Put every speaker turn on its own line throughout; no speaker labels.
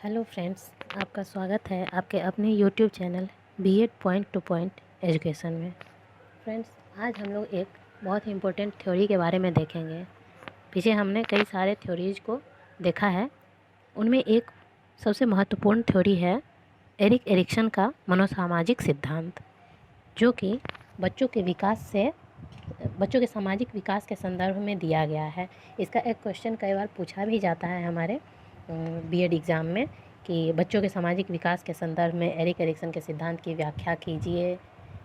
Hello friends, आपका स्वागत है आपके अपने YouTube channel BEd point to point education में। फ्रेंड्स, आज हम लोग एक बहुत ही इम्पोर्टेंट थ्योरी के बारे में देखेंगे। पीछे हमने कई सारे थ्योरीज को देखा है, उनमें एक सबसे महत्वपूर्ण थ्योरी है एरिक एरिक्सन का मनोसामाजिक सिद्धांत, जो कि बच्चों के सामाजिक विकास के संदर्भ में दिया गया है। इसका एक क्वेश्चन कई बार पूछा भी जाता है हमारे बीएड एग्ज़ाम में कि बच्चों के सामाजिक विकास के संदर्भ में एरिक एरिक्सन के सिद्धांत की व्याख्या कीजिए,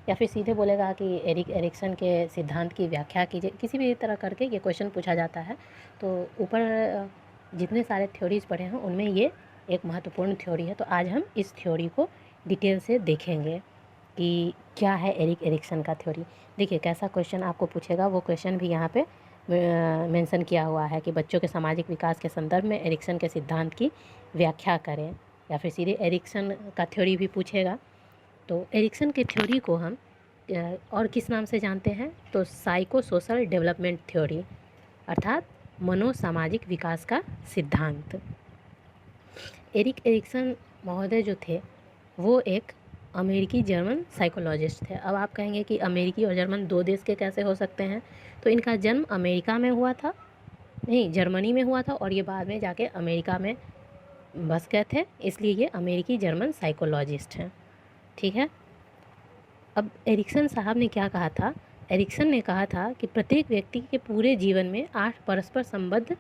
या फिर सीधे बोलेगा कि एरिक एरिक्सन के सिद्धांत की व्याख्या कीजिए। किसी भी तरह करके ये क्वेश्चन पूछा जाता है। तो ऊपर जितने सारे थ्योरीज पढ़े हैं उनमें ये एक महत्वपूर्ण थ्योरी है। तो आज हम इस थ्योरी को डिटेल से देखेंगे कि क्या है एरिक एरिक्सन का थ्योरी। देखिए कैसा क्वेश्चन आपको पूछेगा, वो क्वेश्चन भी यहाँ पे मेंशन किया हुआ है कि बच्चों के सामाजिक विकास के संदर्भ में एरिक्सन के सिद्धांत की व्याख्या करें, या फिर सीधे एरिक्सन का थ्योरी भी पूछेगा। तो एरिक्सन के थ्योरी को हम और किस नाम से जानते हैं, तो साइको सोशल डेवलपमेंट थ्योरी, अर्थात मनोसामाजिक विकास का सिद्धांत। एरिक एरिक्सन महोदय जो थे वो एक अमेरिकी जर्मन साइकोलॉजिस्ट थे। अब आप कहेंगे कि अमेरिकी और जर्मन दो देश के कैसे हो सकते हैं, तो इनका जन्म अमेरिका में हुआ था, नहीं जर्मनी में हुआ था, और ये बाद में जाके अमेरिका में बस गए थे, इसलिए ये अमेरिकी जर्मन साइकोलॉजिस्ट हैं। ठीक है। अब एरिक्सन साहब ने क्या कहा था, एरिक्सन ने कहा था कि प्रत्येक व्यक्ति के पूरे जीवन में 8 परस्पर संबद्ध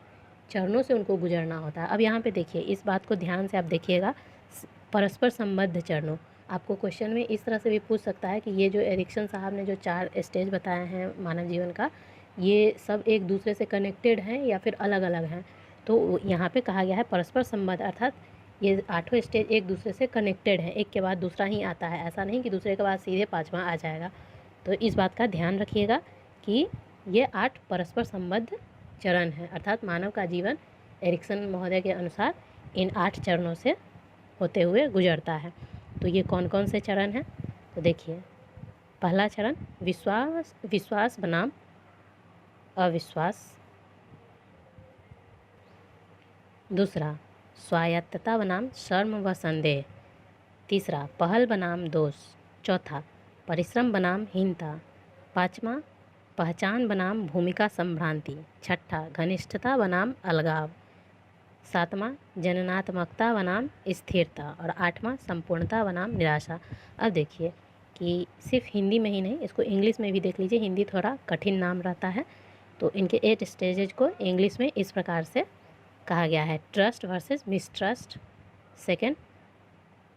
चरणों से उनको गुजरना होता है। अब यहाँ पे देखिए, इस बात को ध्यान से आप देखिएगा, परस्पर संबद्ध चरणों। आपको क्वेश्चन में इस तरह से भी पूछ सकता है कि ये जो एरिक्सन साहब ने जो 4 स्टेज बताए हैं मानव जीवन का, ये सब एक दूसरे से कनेक्टेड हैं या फिर अलग अलग हैं। तो यहाँ पे कहा गया है परस्पर संबद्ध, अर्थात ये 8 स्टेज एक दूसरे से कनेक्टेड हैं, एक के बाद दूसरा ही आता है, ऐसा नहीं कि दूसरे के बाद सीधे 5वां आ जाएगा। तो इस बात का ध्यान रखिएगा कि ये 8 परस्पर संबद्ध चरण हैं, अर्थात मानव का जीवन एरिक्सन महोदय के अनुसार इन 8 चरणों से होते हुए गुजरता है। तो ये कौन कौन से चरण हैं, तो देखिए, पहला चरण विश्वास बनाम अविश्वास। दूसरा स्वायत्तता बनाम शर्म व संदेह। तीसरा पहल बनाम दोष। चौथा परिश्रम बनाम हीनता। पाँचवा पहचान बनाम भूमिका संभ्रांति। छठा घनिष्ठता बनाम अलगाव। सातवां जननात्मकता बनाम स्थिरता, और 8वां संपूर्णता बनाम निराशा। अब देखिए कि सिर्फ हिंदी में ही नहीं, इसको इंग्लिश में भी देख लीजिए, हिंदी थोड़ा कठिन नाम रहता है। तो इनके 8 स्टेजेज को इंग्लिश में इस प्रकार से कहा गया है: trust versus mistrust. Second,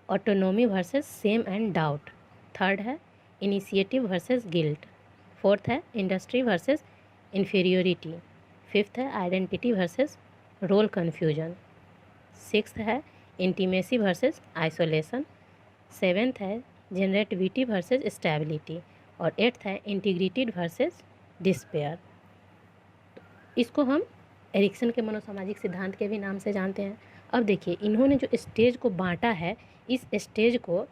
autonomy versus shame and doubt. Third है इनिशिएटिव वर्सेस गिल्ट। फोर्थ है इंडस्ट्री वर्सेस इन्फीरियोरिटी। फिफ्थ है identity versus role confusion. Sixth है इंटीमेसी वर्सेस आइसोलेशन। सेवेंथ है जनरेटिविटी वर्सेस स्टेबिलिटी, और एट्थ है integrated versus despair. इसको हम Ericsson के मनोसामाजिक सिद्धांत के भी नाम से जानते हैं। अब देखिए, इन्होंने जो स्टेज को बांटा है, इस स्टेज को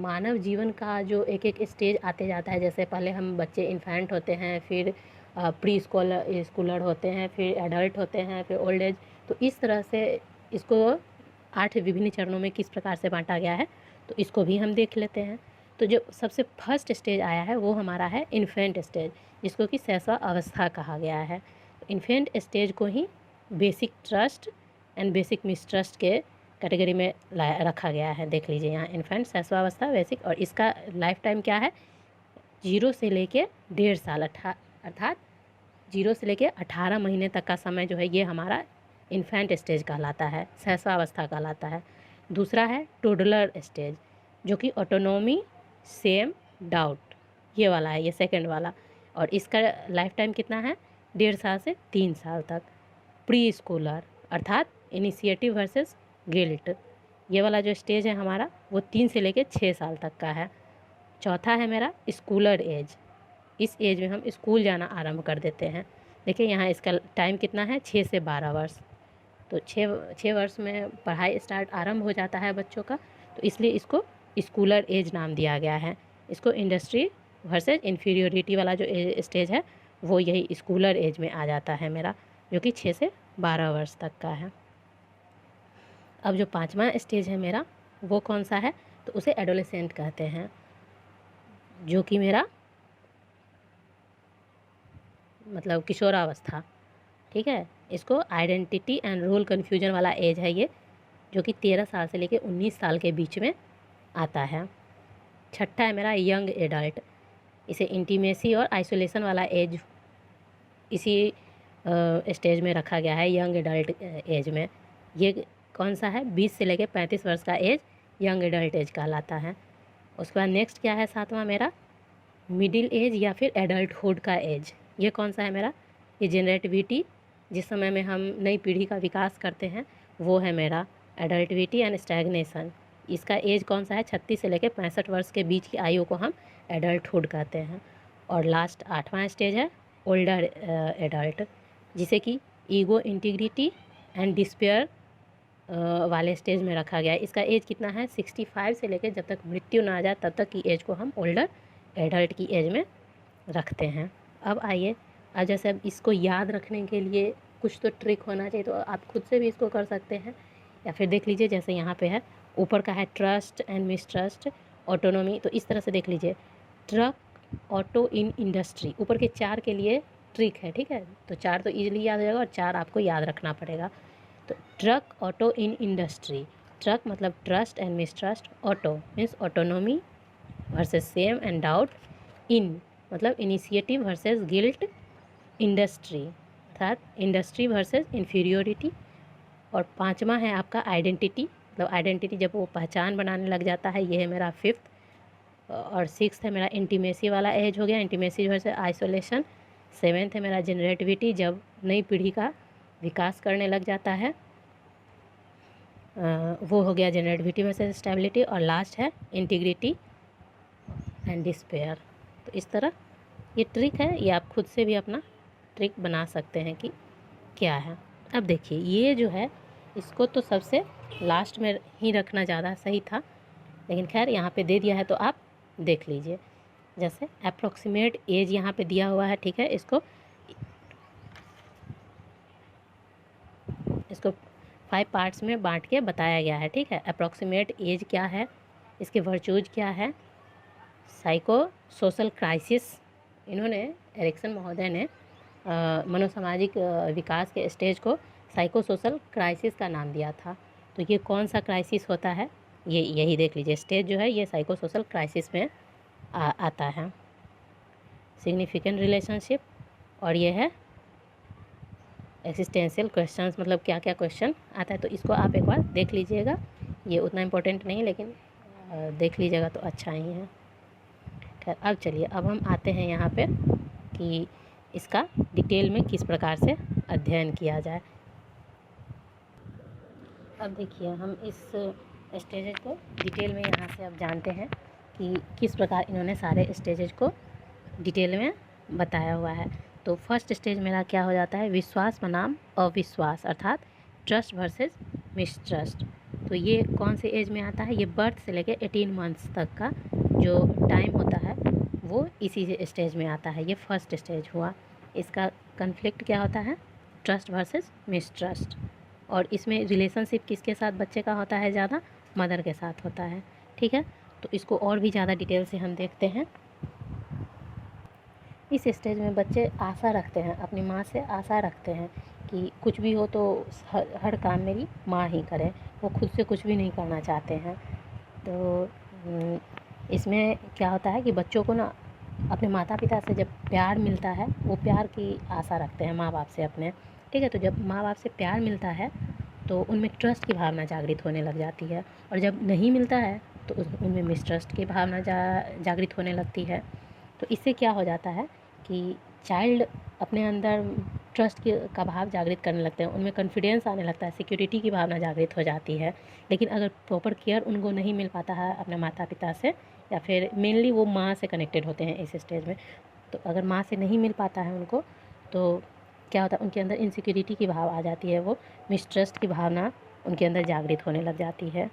मानव जीवन का जो एक एक स्टेज आते जाता है, जैसे पहले हम बच्चे इन्फेंट होते हैं, फिर प्री स्कूलर होते हैं, फिर एडल्ट होते हैं, फिर ओल्ड एज। तो इस तरह से इसको 8 विभिन्न चरणों में किस प्रकार से बांटा गया है, तो इसको भी हम देख लेते हैं। तो जो सबसे फर्स्ट स्टेज आया है वो हमारा है इन्फेंट स्टेज, जिसको कि शैशव अवस्था कहा गया है। इन्फेंट स्टेज को ही basic trust and basic mistrust के कैटेगरी में रखा गया है। देख लीजिए यहाँ इन्फेंट, शैशवावस्था, बेसिक, और इसका लाइफ टाइम क्या है, 0 से लेके 1.5 साल, अर्थात 0 से लेके 18 महीने तक का समय जो है ये हमारा इन्फेंट स्टेज कहलाता है, शैशवावस्था कहलाता है। दूसरा है टोडलर स्टेज, जो कि ऑटोनोमी सेम डाउट, ये वाला है, ये सेकंड वाला, और इसका लाइफ टाइम कितना है, 1.5 साल से 3 साल तक। प्री स्कूलर, अर्थात इनिशिएटिव वर्सेस गिल्ट, ये वाला जो स्टेज है हमारा वो 3 से लेके 6 साल तक का है। चौथा है मेरा स्कूलर एज, इस एज में हम स्कूल जाना आरंभ कर देते हैं। देखिए यहाँ इसका टाइम कितना है, 6 से 12 वर्ष। तो 6 वर्ष में पढ़ाई स्टार्ट आरंभ हो जाता है बच्चों का, तो इसलिए इसको स्कूलर एज नाम दिया गया है। इसको इंडस्ट्री वर्सेस इन्फीरियोरिटी वाला जो स्टेज है वो यही स्कूलर एज में आ जाता है मेरा, जो कि 6 से 12 वर्ष तक का है। अब जो 5वां स्टेज है मेरा वो कौन सा है, तो उसे एडोलेसेंट कहते हैं, जो कि मेरा मतलब किशोरावस्था, ठीक है। इसको आइडेंटिटी एंड रोल कन्फ्यूजन वाला एज है ये, जो कि 13 साल से लेकर 19 साल के बीच में आता है। छठा है मेरा यंग एडल्ट, इसे इंटीमेसी और आइसोलेशन वाला एज इसी स्टेज में रखा गया है, यंग एडल्ट एज में। ये कौन सा है, 20 से लेकर 35 वर्ष का एज यंग एडल्ट एज कहलाता है। उसके बाद नेक्स्ट क्या है 7वां मेरा, मिडिल एज या फिर एडल्टहुड का एज। ये कौन सा है मेरा, ये जनरेटिविटी, जिस समय में हम नई पीढ़ी का विकास करते हैं वो है मेरा एडल्टिविटी एंड स्टैग्नेशन। इसका एज कौन सा है, 36 से लेकर 65 वर्ष के बीच की आयु को हम एडल्टहुड कहते हैं। और लास्ट 8वां स्टेज है ओल्डर एडल्ट, जिसे कि ईगो, इंटीग्रिटी एंड डिस्पेयर वाले स्टेज में रखा गया है। इसका एज कितना है, 65 से लेकर जब तक मृत्यु ना आ जाए तब तक की एज को हम ओल्डर एडल्ट की एज में रखते हैं। अब आइए, अब जैसे अब इसको याद रखने के लिए कुछ तो ट्रिक होना चाहिए, तो आप खुद से भी इसको कर सकते हैं, या फिर देख लीजिए जैसे यहाँ पे है, ऊपर का है ट्रस्ट एंड मिसट्रस्ट, ऑटोनॉमी, तो इस तरह से देख लीजिए, ट्रक, ऑटो, इन, इंडस्ट्री, ऊपर के 4 के लिए ट्रिक है, ठीक है। तो 4 तो ईजिली याद हो जाएगा और 4 आपको याद रखना पड़ेगा। तो truck, auto, in, industry. Truck मतलब trust and mistrust, auto means autonomy versus shame and doubt, in मतलब इनिशिएटिव वर्सेस गिल्ट, इंडस्ट्री अर्थात इंडस्ट्री वर्सेस इन्फीरियोरिटी, और 5वां है आपका आइडेंटिटी, मतलब आइडेंटिटी जब वो पहचान बनाने लग जाता है, ये है मेरा 5th। और 6th है मेरा इंटीमेसी वाला एज हो गया, इंटीमेसी वर्सेस आइसोलेशन। 7th है मेरा जनरेटिविटी, जब नई पीढ़ी का विकास करने लग जाता है, वो हो गया जनरेटिविटी वर्सेस स्टेबिलिटी। और लास्ट है इंटीग्रिटी एंड डिस्पेयर। तो इस तरह ये ट्रिक है, ये आप खुद से भी अपना ट्रिक बना सकते हैं कि क्या है। अब देखिए ये जो है इसको तो सबसे लास्ट में ही रखना ज़्यादा सही था, लेकिन खैर यहाँ पे दे दिया है तो आप देख लीजिए। जैसे अप्रोक्सीमेट एज यहाँ पे दिया हुआ है, ठीक है। इसको 5 पार्ट्स में बांट के बताया गया है, ठीक है। अप्रोक्सीमेट एज क्या है, इसके वर्चूज क्या है, साइको सोशल क्राइसिस, इन्होंने एरिक्सन महोदय ने मनोसामाजिक विकास के स्टेज को साइको सोशल क्राइसिस का नाम दिया था। तो ये कौन सा क्राइसिस होता है, ये यही देख लीजिए, स्टेज जो है ये साइको सोशल क्राइसिस में आता है। सिग्निफिकेंट रिलेशनशिप, और ये है एक्सिस्टेंशियल क्वेश्चंस, मतलब क्या क्या क्वेश्चन आता है। तो इसको आप एक बार देख लीजिएगा, ये उतना इम्पोर्टेंट नहीं है लेकिन देख लीजिएगा तो अच्छा ही है। खैर अब चलिए, अब हम आते हैं यहाँ पे कि इसका डिटेल में किस प्रकार से अध्ययन किया जाए। अब देखिए हम इस स्टेजेज को डिटेल में यहाँ से अब जानते हैं कि किस प्रकार इन्होंने सारे स्टेजेज को डिटेल में बताया हुआ है। तो फर्स्ट स्टेज मेरा क्या हो जाता है, विश्वास बनाम अविश्वास, अर्थात ट्रस्ट वर्सेस मिसट्रस्ट। तो ये कौन से एज में आता है, ये बर्थ से लेकर 18 मंथ्स तक का जो टाइम होता है वो इसी स्टेज में आता है। ये फर्स्ट स्टेज हुआ। इसका कन्फ्लिक्ट क्या होता है, ट्रस्ट वर्सेस मिसट्रस्ट। और इसमें रिलेशनशिप किसके साथ बच्चे का होता है, ज़्यादा मदर के साथ होता है, ठीक है। तो इसको और भी ज़्यादा डिटेल से हम देखते हैं। इस स्टेज में बच्चे आशा रखते हैं, अपनी माँ से आशा रखते हैं कि कुछ भी हो तो हर काम मेरी माँ ही करे, वो खुद से कुछ भी नहीं करना चाहते हैं। तो इसमें क्या होता है कि बच्चों को ना अपने माता पिता से जब प्यार मिलता है, वो प्यार की आशा रखते हैं माँ बाप से अपने, ठीक है। तो जब माँ बाप से प्यार मिलता है तो उनमें ट्रस्ट की भावना जागृत होने लग जाती है, और जब नहीं मिलता है तो उनमें मिसट्रस्ट की भावना जागृत होने लगती है। तो इससे क्या हो जाता है कि चाइल्ड अपने अंदर ट्रस्ट का भाव जागृत करने लगते हैं, उनमें कॉन्फिडेंस आने लगता है, सिक्योरिटी की भावना जागृत हो जाती है। लेकिन अगर प्रॉपर केयर उनको नहीं मिल पाता है अपने माता पिता से, या फिर मेनली वो माँ से कनेक्टेड होते हैं इस स्टेज में, तो अगर माँ से नहीं मिल पाता है उनको, तो क्या होता है उनके अंदर इनसिक्योरिटी की भाव आ जाती है, वो मिसट्रस्ट की भावना उनके अंदर जागृत होने लग जाती है।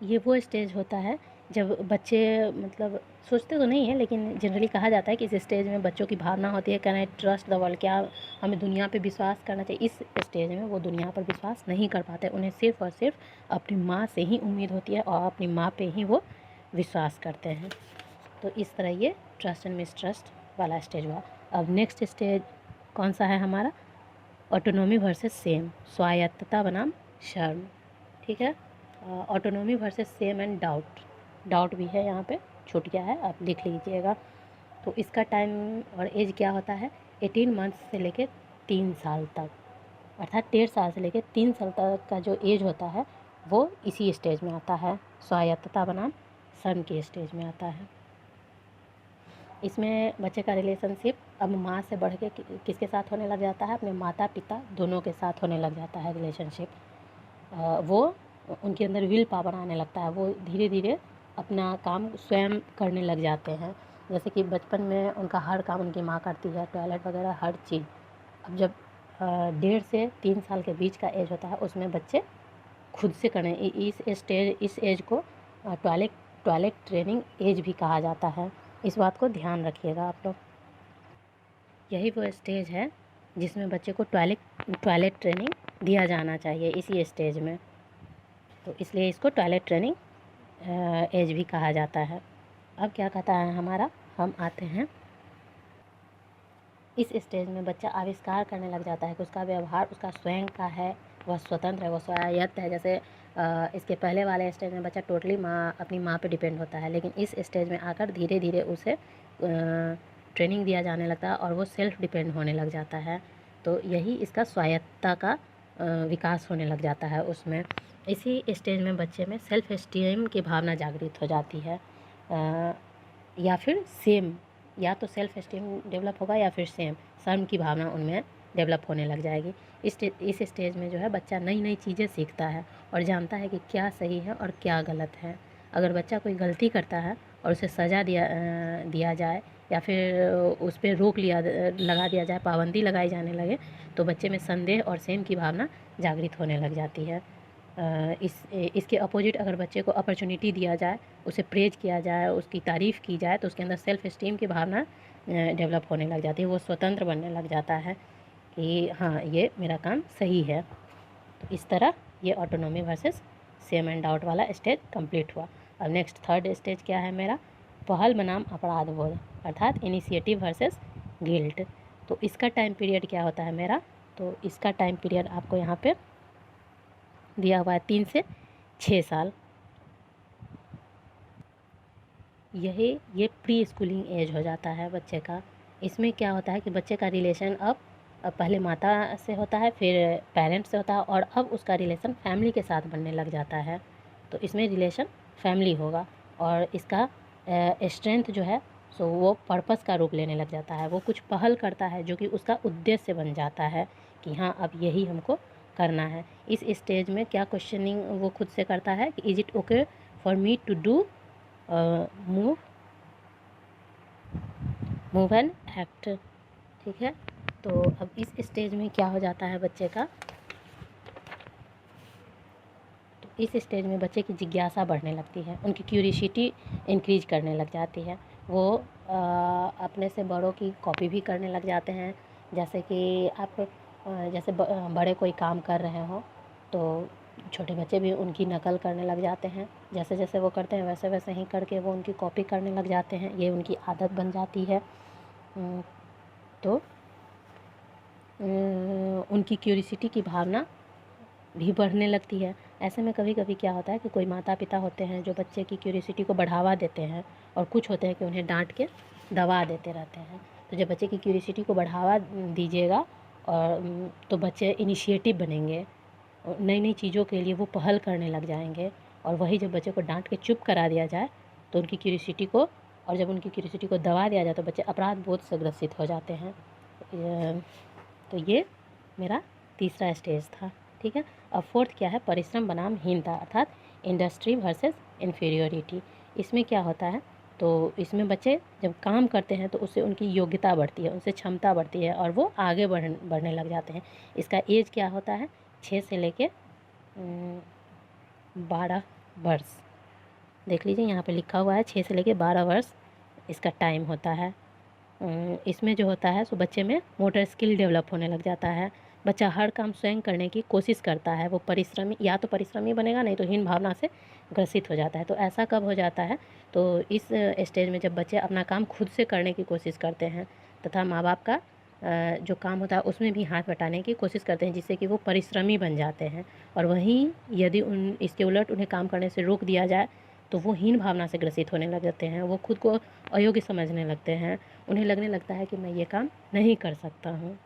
ये वो स्टेज होता है जब बच्चे मतलब सोचते तो नहीं है, लेकिन जनरली कहा जाता है कि इस स्टेज में बच्चों की भावना होती है, can I trust the world, क्या हमें दुनिया पे विश्वास करना चाहिए। इस स्टेज में वो दुनिया पर विश्वास नहीं कर पाते, उन्हें सिर्फ़ और सिर्फ अपनी माँ से ही उम्मीद होती है और अपनी माँ पे ही वो विश्वास करते हैं। तो इस तरह ये ट्रस्ट एंड मिसट्रस्ट वाला स्टेज हुआ। अब नेक्स्ट स्टेज कौन सा है हमारा? ऑटोनॉमी वर्सेस सेम, स्वायत्तता बनाम शर्म। ठीक है, autonomy versus shame and doubt. Doubt भी है यहाँ पे, छूट गया है, आप लिख लीजिएगा। तो इसका टाइम और एज क्या होता है? 18 मंथ्स से लेके 3 साल तक, अर्थात 1.5 साल से लेके 3 साल तक का जो एज होता है वो इसी स्टेज में आता है, स्वायत्तता बनाम शर्म के स्टेज में आता है। इसमें बच्चे का रिलेशनशिप अब माँ से बढ़ के किसके साथ होने लग जाता है? अपने माता पिता दोनों के साथ होने लग जाता है रिलेशनशिप। वो उनके अंदर विल पावर आने लगता है, वो धीरे धीरे अपना काम स्वयं करने लग जाते हैं। जैसे कि बचपन में उनका हर काम उनकी माँ करती है, टॉयलेट वगैरह हर चीज़। अब जब 1.5 से 3 साल के बीच का एज होता है उसमें बच्चे खुद से करें। इस एज को टॉयलेट टॉयलेट ट्रेनिंग एज भी कहा जाता है। इस बात को ध्यान रखिएगा आप लोग। यही वो स्टेज है जिसमें बच्चे को टॉयलेट ट्रेनिंग दिया जाना चाहिए इसी स्टेज में, तो इसलिए इसको टॉयलेट ट्रेनिंग एज भी कहा जाता है। अब क्या कहता है हमारा, हम आते हैं इस स्टेज में बच्चा आविष्कार करने लग जाता है कि उसका व्यवहार उसका स्वयं का है, वह स्वतंत्र है, वह स्वायत्त है। जैसे इसके पहले वाले स्टेज में बच्चा टोटली अपनी माँ पे डिपेंड होता है, लेकिन इस स्टेज में आकर धीरे धीरे उसे ट्रेनिंग दिया जाने लगता है और वो सेल्फ डिपेंड होने लग जाता है। तो यही इसका स्वायत्तता का विकास होने लग जाता है उसमें। इसी स्टेज में बच्चे में सेल्फ एस्टीम की भावना जागृत हो जाती है, या फिर सेम, या तो सेल्फ एस्टीम डेवलप होगा या फिर सेम शर्म की भावना उनमें डेवलप होने लग जाएगी। इस स्टेज में जो है बच्चा नई नई चीज़ें सीखता है और जानता है कि क्या सही है और क्या गलत है। अगर बच्चा कोई गलती करता है और उसे सज़ा दिया जाए या फिर उस पर रोक लगा दिया जाए, पाबंदी लगाई जाने लगे, तो बच्चे में संदेह और सेम की भावना जागृत होने लग जाती है। इसके अपोजिट अगर बच्चे को अपॉर्चुनिटी दिया जाए, उसे प्रेज किया जाए, उसकी तारीफ़ की जाए, तो उसके अंदर सेल्फ एस्टीम की भावना डेवलप होने लग जाती है। वो स्वतंत्र बनने लग जाता है कि हाँ, ये मेरा काम सही है। तो इस तरह ये autonomy versus shame and doubt वाला स्टेज कंप्लीट हुआ। अब नेक्स्ट थर्ड स्टेज क्या है मेरा? पहल बनाम अपराध बोध, अर्थात इनिशिएटिव वर्सेस गिल्ट। तो इसका टाइम पीरियड क्या होता है मेरा? तो इसका टाइम पीरियड आपको यहाँ पे दिया हुआ है 3 से 6 साल। ये प्री स्कूलिंग एज हो जाता है बच्चे का। इसमें क्या होता है कि बच्चे का रिलेशन अब पहले माता से होता है, फिर पेरेंट्स से होता है, और अब उसका रिलेशन फैमिली के साथ बनने लग जाता है। तो इसमें रिलेशन फैमिली होगा और इसका स्ट्रेंथ जो है सो वो पर्पस का रूप लेने लग जाता है। वो कुछ पहल करता है जो कि उसका उद्देश्य बन जाता है कि हाँ, अब यही हमको करना है। इस स्टेज में क्या क्वेश्चनिंग वो खुद से करता है कि is it okay for me to do move and act. ठीक है, तो अब इस स्टेज में क्या हो जाता है बच्चे का? तो इस स्टेज में बच्चे की जिज्ञासा बढ़ने लगती है, उनकी क्यूरियोसिटी इंक्रीज करने लग जाती है। वो अपने से बड़ों की कॉपी भी करने लग जाते हैं। जैसे कि आप जैसे बड़े कोई काम कर रहे हो तो छोटे बच्चे भी उनकी नकल करने लग जाते हैं। जैसे जैसे वो करते हैं वैसे वैसे ही करके वो उनकी कॉपी करने लग जाते हैं, ये उनकी आदत बन जाती है। तो उनकी क्यूरियोसिटी की भावना भी बढ़ने लगती है। ऐसे में कभी कभी क्या होता है कि कोई माता पिता होते हैं जो बच्चे की क्यूरियोसिटी को बढ़ावा देते हैं, और कुछ होते हैं कि उन्हें डांट के दबा देते रहते हैं। तो जब बच्चे की क्यूरियोसिटी को बढ़ावा दीजिएगा और तो बच्चे इनिशिएटिव बनेंगे, नई नई चीज़ों के लिए वो पहल करने लग जाएंगे। और वही जब बच्चे को डांट के चुप करा दिया जाए तो उनकी क्यूरियोसिटी को, और जब उनकी क्यूरियोसिटी को दबा दिया जाए तो बच्चे अपराध बोध से ग्रसित हो जाते हैं। तो ये मेरा तीसरा स्टेज था। ठीक है, अब फोर्थ क्या है? परिश्रम बनाम हीनता, अर्थात इंडस्ट्री वर्सेस इन्फीरियोरिटी। इसमें क्या होता है? तो इसमें बच्चे जब काम करते हैं तो उससे उनकी योग्यता बढ़ती है, उनसे क्षमता बढ़ती है और वो आगे बढ़ने लग जाते हैं। इसका एज क्या होता है? 6 से लेके 12 वर्ष। देख लीजिए यहाँ पे लिखा हुआ है 6 से लेकर 12 वर्ष इसका टाइम होता है। इसमें जो होता है सो बच्चे में मोटर स्किल डेवलप होने लग जाता है। बच्चा हर काम स्वयं करने की कोशिश करता है। वो परिश्रमी या तो परिश्रमी बनेगा, नहीं तो हीन भावना से ग्रसित हो जाता है। तो ऐसा कब हो जाता है? तो इस स्टेज में जब बच्चे अपना काम खुद से करने की कोशिश करते हैं तथा माँ बाप का जो काम होता है उसमें भी हाथ बटाने की कोशिश करते हैं, जिससे कि वो परिश्रमी बन जाते हैं। और वहीं यदि इसके उलट उन्हें काम करने से रोक दिया जाए तो वो हीन भावना से ग्रसित होने लग जाते हैं। वो खुद को अयोग्य समझने लगते हैं। उन्हें लगने लगता है कि मैं ये काम नहीं कर सकता हूँ।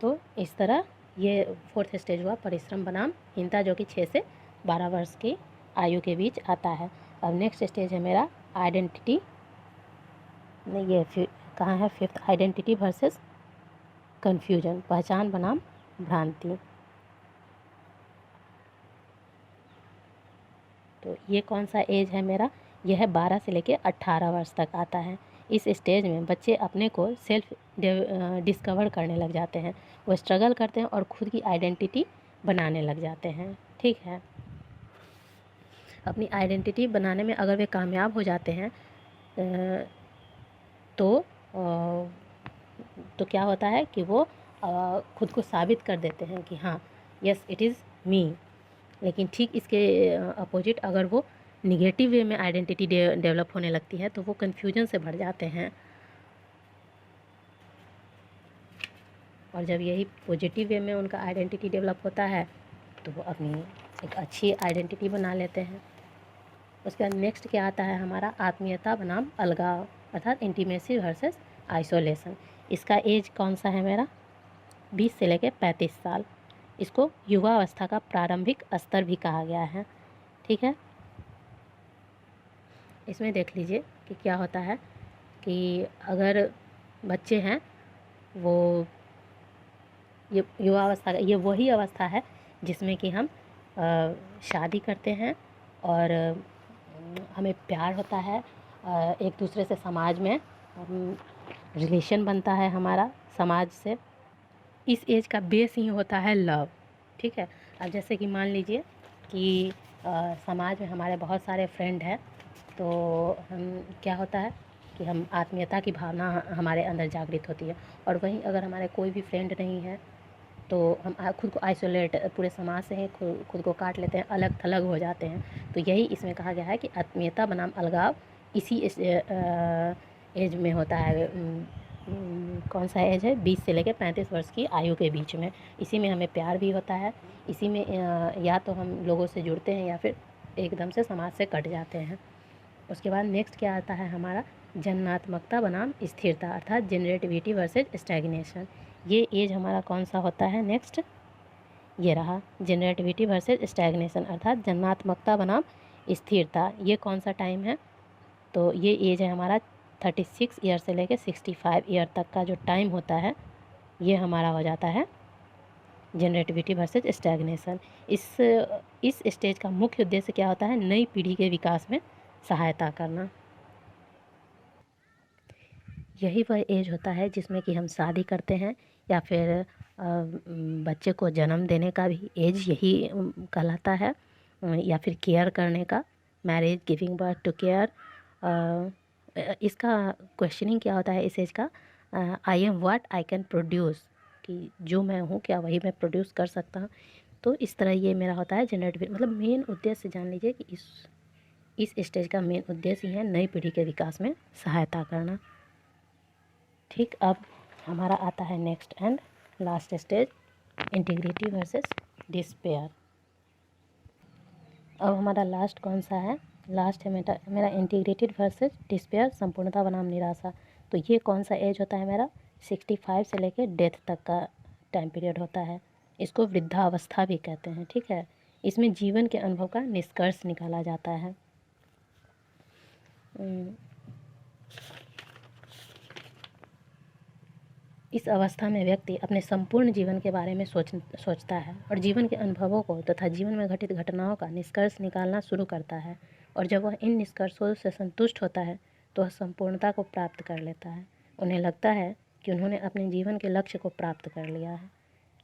तो इस तरह ये 4th स्टेज हुआ परिश्रम बनाम हीनता, जो कि 6 से 12 वर्ष की आयु के बीच आता है। अब नेक्स्ट स्टेज है मेरा आइडेंटिटी। नहीं, ये कहाँ है? 5th आइडेंटिटी वर्सेस कन्फ्यूजन, पहचान बनाम भ्रांति। तो ये कौन सा एज है मेरा? यह है 12 से लेकर 18 वर्ष तक आता है। इस स्टेज में बच्चे अपने को सेल्फ डिस्कवर करने लग जाते हैं। वो स्ट्रगल करते हैं और खुद की आइडेंटिटी बनाने लग जाते हैं। ठीक है, अपनी आइडेंटिटी बनाने में अगर वे कामयाब हो जाते हैं तो क्या होता है कि वो खुद को साबित कर देते हैं कि हाँ, यस इट इज़ मी। लेकिन ठीक इसके अपोजिट अगर वो निगेटिव वे में आइडेंटिटी डेवलप होने लगती है तो वो कन्फ्यूजन से भर जाते हैं। और जब यही पॉजिटिव वे में उनका आइडेंटिटी डेवलप होता है तो वो अपनी एक अच्छी आइडेंटिटी बना लेते हैं। उसके बाद नेक्स्ट क्या आता है हमारा? आत्मीयता बनाम अलगाव, अर्थात इंटीमेसी वर्सेस आइसोलेशन। इसका एज कौन सा है मेरा? 20 से लेकर 35 साल। इसको युवा अवस्था का प्रारंभिक स्तर भी कहा गया है। ठीक है, इसमें देख लीजिए कि क्या होता है कि अगर बच्चे हैं वो ये युवा अवस्था का ये वही अवस्था है जिसमें कि हम शादी करते हैं और हमें प्यार होता है, एक दूसरे से समाज में रिलेशन बनता है हमारा समाज से। इस एज का बेस ही होता है लव। ठीक है, अब जैसे कि मान लीजिए कि समाज में हमारे बहुत सारे फ्रेंड हैं, तो हम क्या होता है कि हम आत्मीयता की भावना हमारे अंदर जागृत होती है। और वहीं अगर हमारे कोई भी फ्रेंड नहीं है तो हम खुद को आइसोलेट पूरे समाज से ही खुद को काट लेते हैं, अलग थलग हो जाते हैं। तो यही इसमें कहा गया है कि आत्मीयता बनाम अलगाव इसी एज में होता है। कौन सा एज है? 20 से लेकर 35 वर्ष की आयु के बीच में। इसी में हमें प्यार भी होता है। इसी में या तो हम लोगों से जुड़ते हैं या फिर एकदम से समाज से कट जाते हैं। उसके बाद नेक्स्ट क्या आता है हमारा? जन्मात्मकता बनाम स्थिरता, अर्थात जनरेटिविटी वर्सेज स्टैग्नेशन। ये एज हमारा कौन सा होता है? नेक्स्ट ये रहा जनरेटिविटी वर्सेज स्टैग्नेशन, अर्थात जन्मात्मकता बनाम स्थिरता। ये कौन सा टाइम है? तो ये एज है हमारा 36 ईयर से लेकर 65 ईयर तक का जो टाइम होता है ये हमारा हो जाता है जनरेटिविटी वर्सेज स्टैग्नेशन। इस स्टेज का मुख्य उद्देश्य क्या होता है? नई पीढ़ी के विकास में सहायता करना। यही वह एज होता है जिसमें कि हम शादी करते हैं या फिर बच्चे को जन्म देने का भी एज यही कहलाता है, या फिर केयर करने का, marriage, giving birth to care. इसका क्वेश्चनिंग क्या होता है इस एज का? I am what I can produce, कि जो मैं हूँ क्या वही मैं प्रोड्यूस कर सकता हूँ। तो इस तरह ये मेरा होता है जनरेटिव, मतलब मेन उद्देश्य जान लीजिए कि इस स्टेज का मेन उद्देश्य ही है नई पीढ़ी के विकास में सहायता करना। ठीक, अब हमारा आता है next and last stage, integrity versus despair. अब हमारा लास्ट कौन सा है? लास्ट है मेरा इंटीग्रेटेड वर्सेस डिस्पेयर, संपूर्णता बनाम निराशा। तो ये कौन सा एज होता है मेरा? 65 से लेकर डेथ तक का टाइम पीरियड होता है। इसको वृद्धावस्था भी कहते हैं। ठीक है, इसमें जीवन के अनुभव का निष्कर्ष निकाला जाता है। इस अवस्था में व्यक्ति अपने संपूर्ण जीवन के बारे में सोचता है और जीवन के अनुभवों को तथा जीवन में घटित घटनाओं का निष्कर्ष निकालना शुरू करता है। और जब वह इन निष्कर्षों से संतुष्ट होता है तो वह संपूर्णता को प्राप्त कर लेता है। उन्हें लगता है कि उन्होंने अपने जीवन के लक्ष्य को प्राप्त कर लिया है।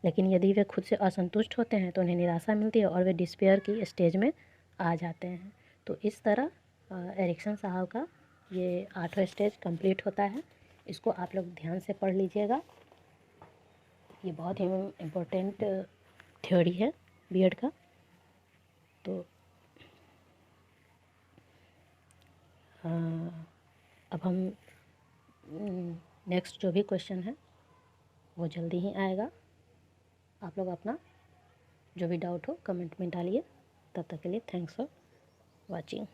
लेकिन यदि वे खुद से असंतुष्ट होते हैं तो उन्हें निराशा मिलती है और वे डिस्पेयर की स्टेज में आ जाते हैं। तो इस तरह एरिक्सन साहब का ये 8वां स्टेज कंप्लीट होता है। इसको आप लोग ध्यान से पढ़ लीजिएगा। ये बहुत ही इम्पोर्टेंट थ्योरी है बीएड का। तो अब हम नेक्स्ट जो भी क्वेश्चन है वो जल्दी ही आएगा। आप लोग अपना जो भी डाउट हो कमेंट में डालिए। तब तक के लिए थैंक्स फॉर वॉचिंग।